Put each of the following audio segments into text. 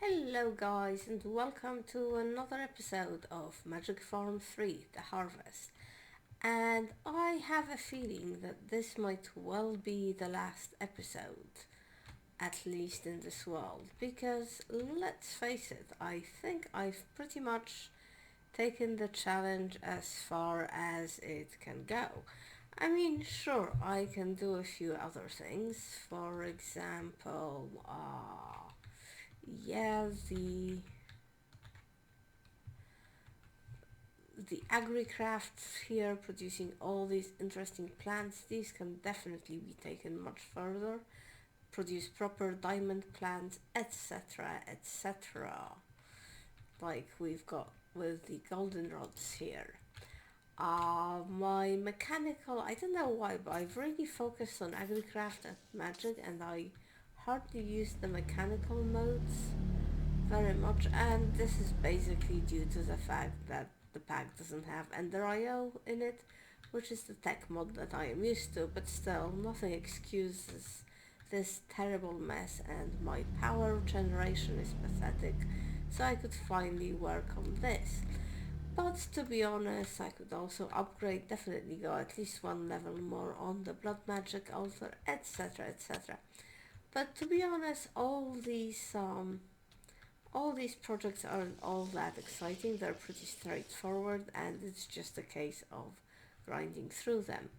Hello guys and welcome to another episode of Magic Farm 3, The Harvest. And I have a feeling that this might well be the last episode, at least in this world, because let's face it, I think I've pretty much taken the challenge as far as it can go. I mean, sure, I can do a few other things. For example, yeah, the agri-crafts here producing all these interesting plants, these can definitely be taken much further. Produce proper diamond plants, etc., etc. Like we've got with the goldenrods here. My mechanical, I don't know why, but I've really focused on agri-craft and magic, and I hardly use the mechanical modes very much, and this is basically due to the fact that the pack doesn't have Ender IO in it, which is the tech mod that I am used to, but still, nothing excuses this terrible mess, and my power generation is pathetic, so I could finally work on this. But to be honest, I could also upgrade, definitely go at least one level more on the blood magic altar, etc, etc. But to be honest, all these projects aren't all that exciting. They're pretty straightforward, and it's just a case of grinding through them.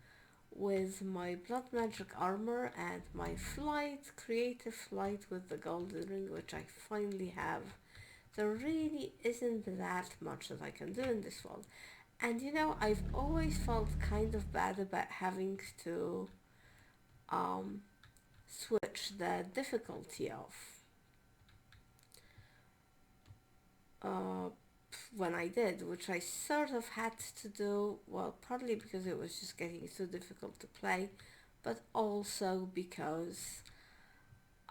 With my blood magic armor and my creative flight with the golden ring, which I finally have, there really isn't that much that I can do in this world. And I've always felt kind of bad about having to um, switch the difficulty of uh, when I did, which I sort of had to do, well, partly because it was just getting too difficult to play, but also because,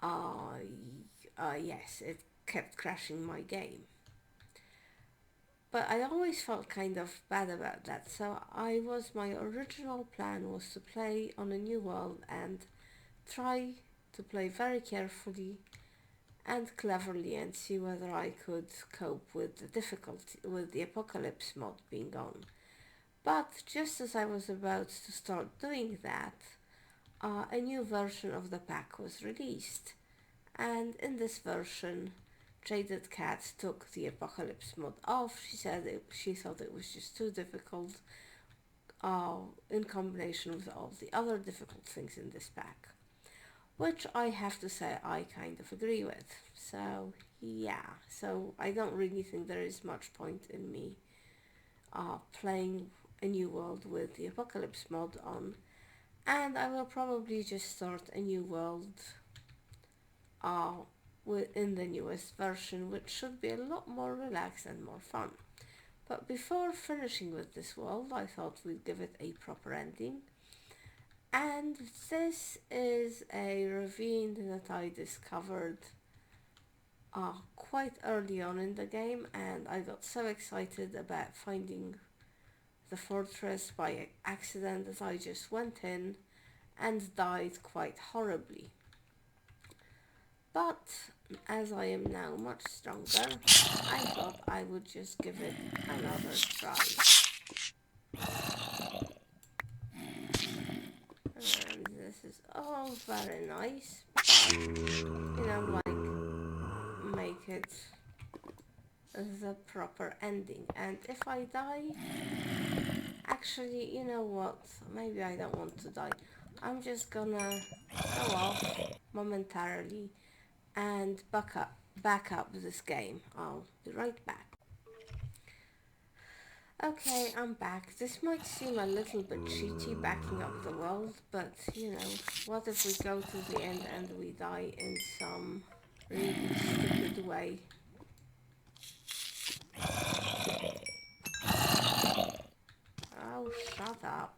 yes, it kept crashing my game. But I always felt kind of bad about that, so my original plan was to play on a new world and try to play very carefully and cleverly and see whether I could cope with the difficulty with the apocalypse mod being on. But just as I was about to start doing that, a new version of the pack was released, and in this version, Jaded Cat took the apocalypse mod off. She thought it was just too difficult, in combination with all the other difficult things in this pack, which I have to say I kind of agree with. So yeah, so I don't really think there is much point in me playing a new world with the apocalypse mod on, and I will probably just start a new world uh, in the newest version, which should be a lot more relaxed and more fun. But before finishing with this world, I thought we'd give it a proper ending. And this is a ravine that I discovered quite early on in the game, and I got so excited about finding the fortress by accident that I just went in and died quite horribly. But as I am now much stronger, I thought I would just give it another try. And this is all very nice, but like make it the proper ending. And if I die, actually, you know what, maybe I don't want to die. I'm just gonna go off momentarily and back up this game. I'll be right back. Okay, I'm back. This might seem a little bit cheaty backing up the world, but what if we go to the end and we die in some really stupid way? Oh, shut up.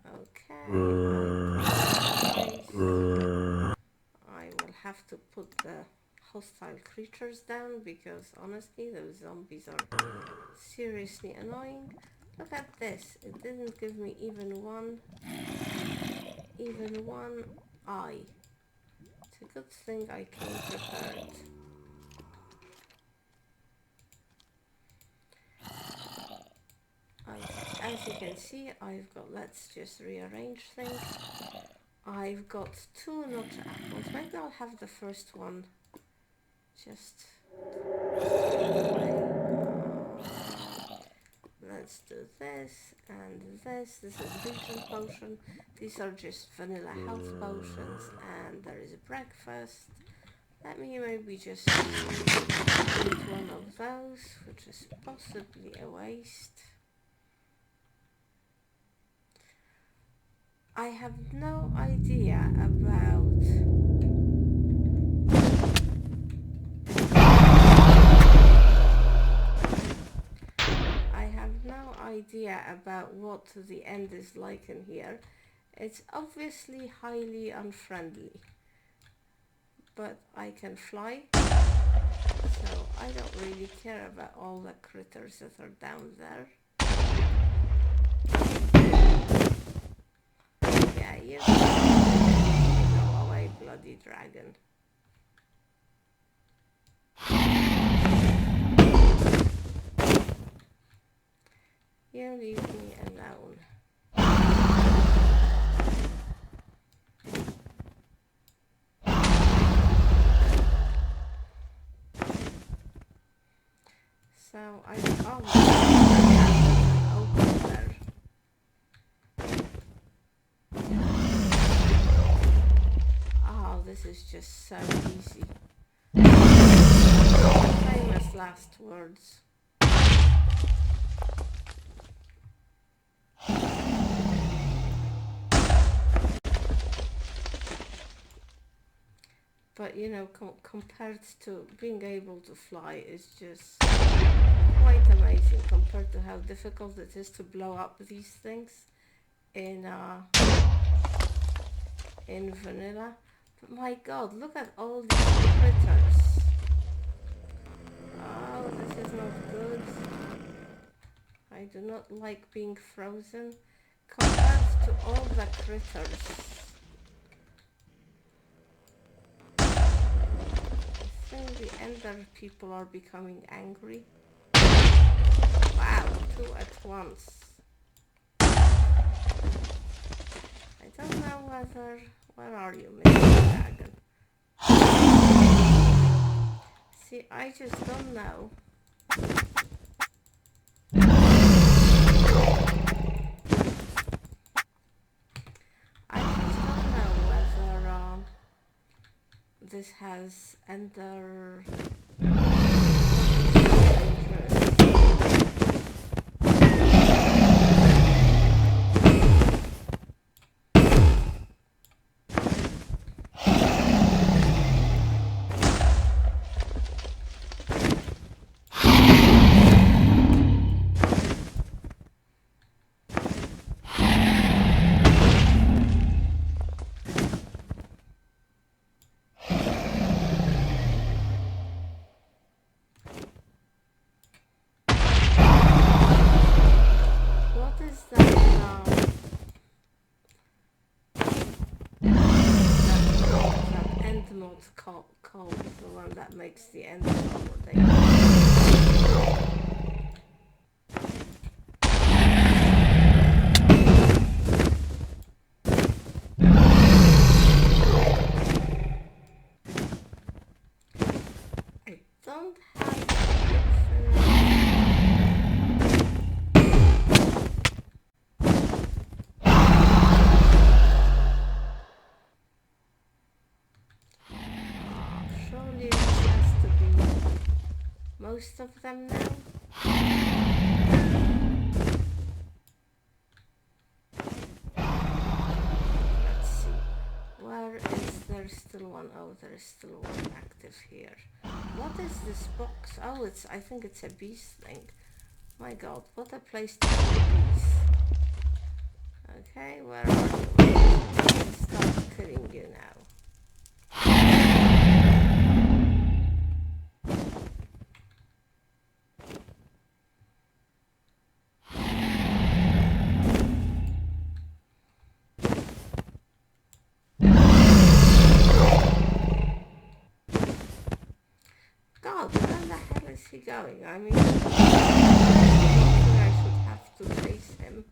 Okay, I will have to put the hostile creatures down because honestly those zombies are seriously annoying. Look at this, it didn't give me even one eye It's a good thing I came prepared. As you can see, I've got, let's just rearrange things. I've got 2 nut apples. Maybe I'll have the first one just let's do this and this. This is vision potion. These are just vanilla health potions, and there is a breakfast. Let me maybe just eat one of those, which is possibly a waste. I have no idea about what the end is like in here. It's obviously highly unfriendly, but I can fly, so I don't really care about all the critters that are down there. Yeah, you go away, bloody dragon. You leave me alone. So I open there. Oh, this is just so easy. Famous last words. But you know, compared to being able to fly, is just quite amazing compared to how difficult it is to blow up these things in vanilla. But my god, look at all these critters. Oh, this is not good. I do not like being frozen compared to all the critters. I think the Ender people are becoming angry. Wow, 2 at once. I don't know whether... Where are you, Mr. Dragon? See, I just don't know. I just don't know whether this has Ender... called the one that makes the end thing. I don't have surely this has to be most of them now. Let's see. Where is there still one? Oh, there is still one active here. What is this box? Oh, I think it's a beast thing. My god, what a place to put bees. Okay, where are you? Let's start killing you now. he going? I mean, I should have to chase him.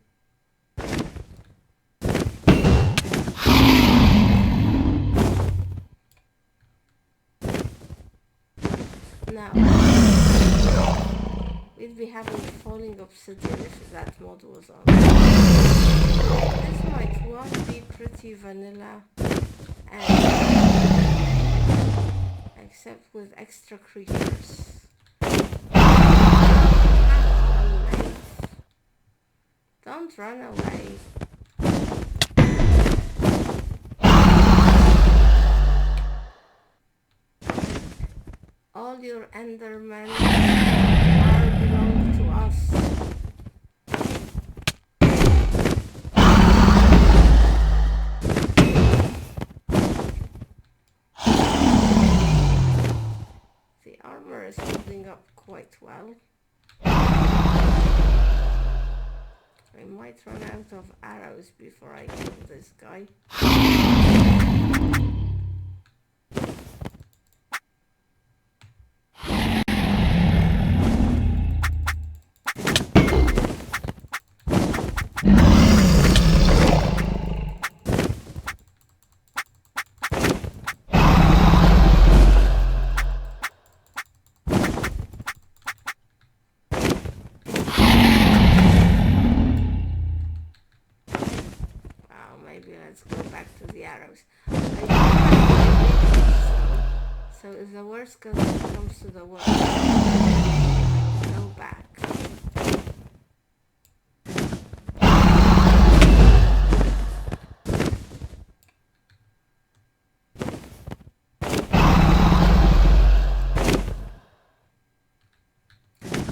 Now, we'd be having falling obsidian if that mod was on. This might well be pretty vanilla, and except with extra creatures. Don't run away. All your Endermen belong to us. The armor is holding up quite well. I might run out of arrows before I kill this guy. Let's go back to the arrows. So if the worst comes to the worst, go back.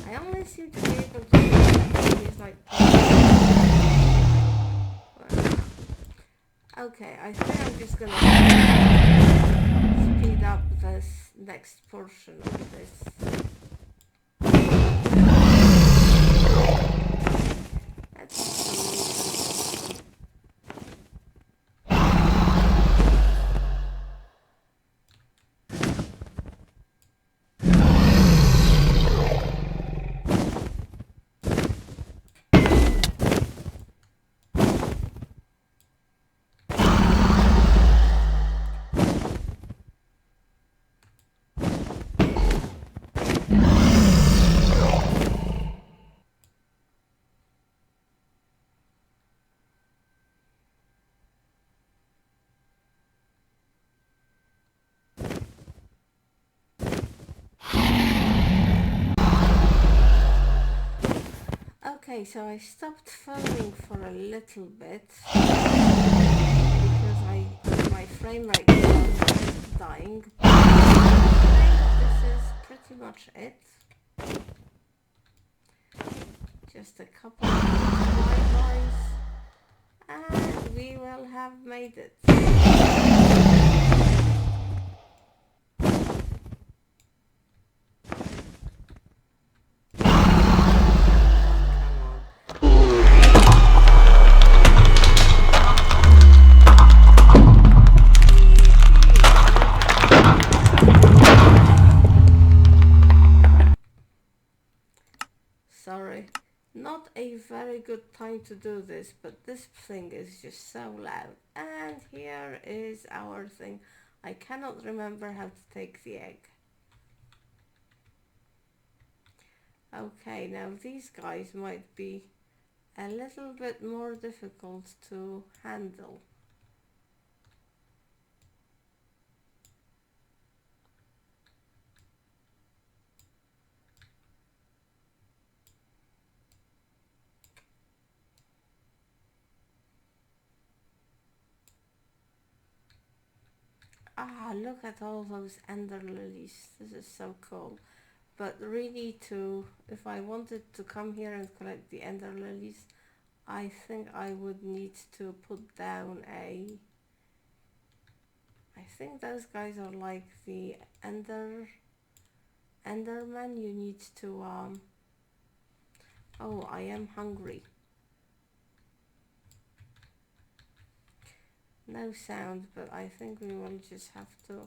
I only seem to be able to do these like... Okay, I think I'm just gonna speed up this next portion of this. Okay, so I stopped filming for a little bit because my frame rate was dying. I think this is pretty much it. Just a couple of flyboys and we will have made it. Sorry, not a very good time to do this, but this thing is just so loud. And here is our thing. I cannot remember how to take the egg. Okay, now these guys might be a little bit more difficult to handle. Ah, look at all those ender lilies. This is so cool. But really if I wanted to come here and collect the ender lilies, I think I would need to put down I think those guys are like the enderman. You need to oh, I am hungry. No sound, but I think we will just have to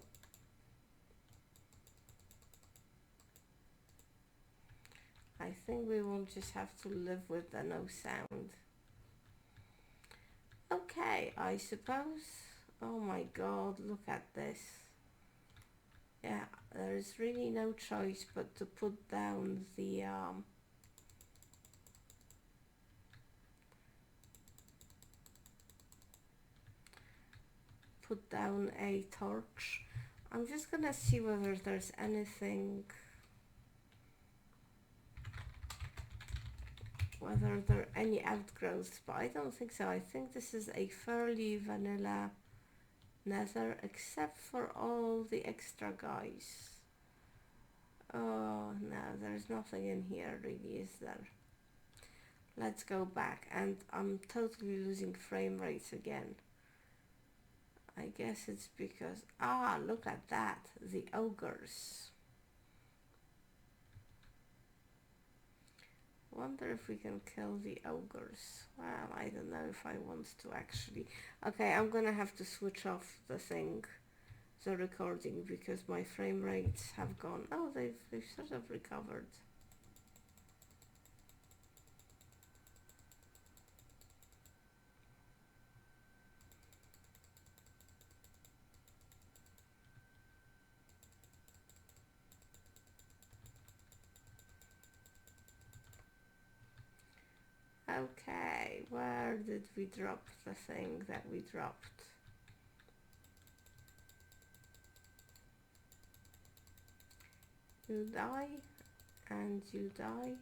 I think we will just have to live with the no sound. Okay, I suppose. Oh my god, look at this. Yeah, there is really no choice but to put down the put down a torch. I'm just gonna see whether there's anything, whether there are any outgrowths, but I don't think so. I think this is a fairly vanilla nether, except for all the extra guys. Oh no, there's nothing in here really, is there? Let's go back, and I'm totally losing frame rates again. I guess it's because, look at that, the ogres. Wonder if we can kill the ogres. Well, I don't know if I want to actually. Okay, I'm gonna have to switch off the thing, the recording, because my frame rates have gone. Oh, they've sort of recovered. Okay, where did we drop the thing that we dropped? You die, and you die.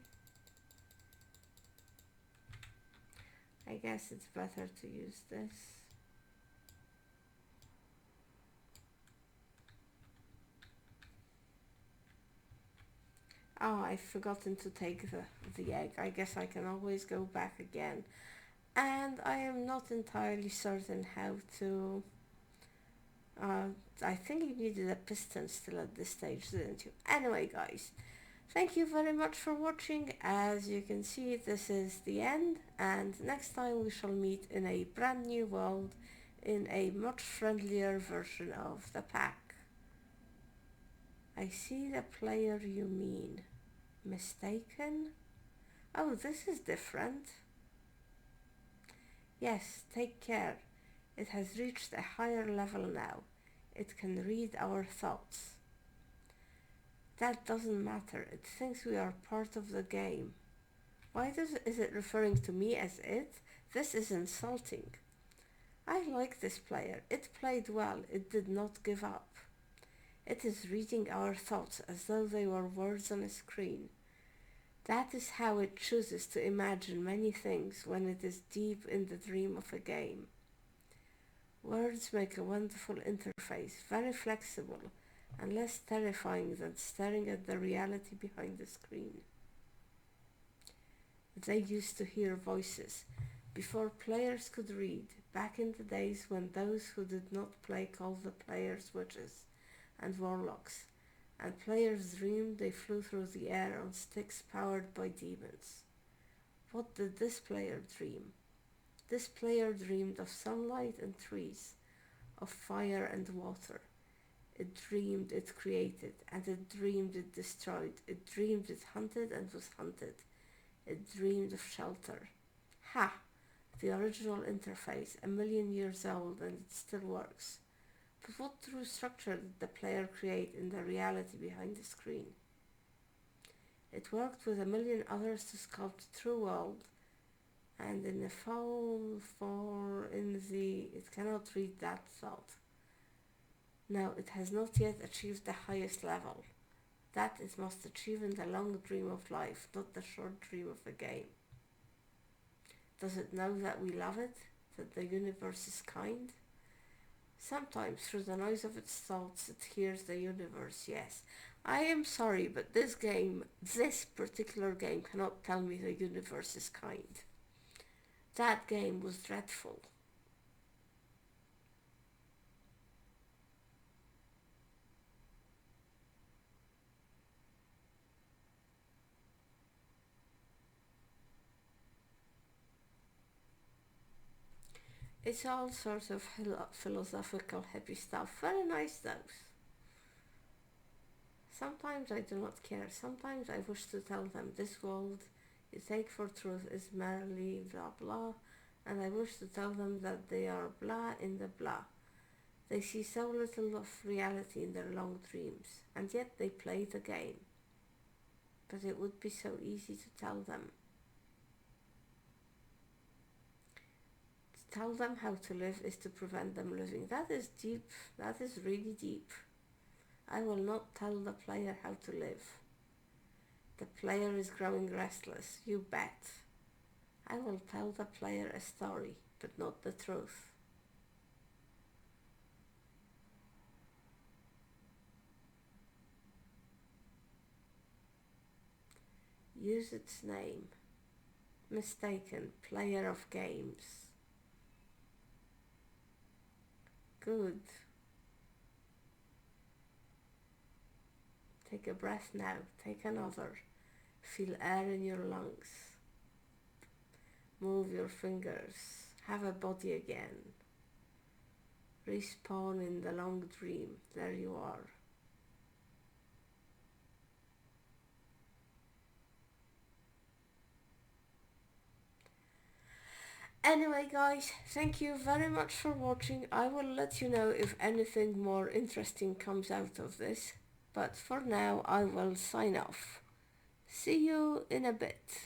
I guess it's better to use this. Oh, I've forgotten to take the egg. I guess I can always go back again. And I am not entirely certain how to... I think you needed a piston still at this stage, didn't you? Anyway, guys, thank you very much for watching. As you can see, this is the end, and next time we shall meet in a brand new world in a much friendlier version of the pack. I see the player you mean. Mistaken? Oh, this is different. Yes, take care. It has reached a higher level now. It can read our thoughts. That doesn't matter. It thinks we are part of the game. Why is it referring to me as it? This is insulting. I like this player. It played well. It did not give up. It is reading our thoughts as though they were words on a screen. That is how it chooses to imagine many things when it is deep in the dream of a game. Words make a wonderful interface, very flexible and less terrifying than staring at the reality behind the screen. They used to hear voices before players could read, back in the days when those who did not play called the players witches and warlocks, and players dreamed they flew through the air on sticks powered by demons. What did this player dream? This player dreamed of sunlight and trees, of fire and water. It dreamed it created, and it dreamed it destroyed. It dreamed it hunted and was hunted. It dreamed of shelter. Ha! The original interface, 1,000,000 years old, and it still works. But what true structure did the player create in the reality behind the screen? It worked with 1,000,000 others to sculpt a true world, and in the it cannot read that thought. No, it has not yet achieved the highest level. That it must achieve in the long dream of life, not the short dream of a game. Does it know that we love it? That the universe is kind? Sometimes, through the noise of its thoughts, it hears the universe, yes. I am sorry, but this particular game, cannot tell me the universe is kind. That game was dreadful. It's all sorts of philosophical, happy stuff. Very nice, though. Sometimes I do not care. Sometimes I wish to tell them this world you take for truth is merely blah blah, and I wish to tell them that they are blah in the blah. They see so little of reality in their long dreams, and yet they play the game. But it would be so easy to tell them. To tell them how to live is to prevent them living. That is deep. That is really deep. I will not tell the player how to live. The player is growing restless, you bet. I will tell the player a story, but not the truth. Use its name. Mistaken, player of games. Good. Take a breath now. Take another. Feel air in your lungs. Move your fingers. Have a body again. Respawn in the long dream. There you are. Anyway guys, thank you very much for watching. I will let you know if anything more interesting comes out of this. But for now I will sign off. See you in a bit.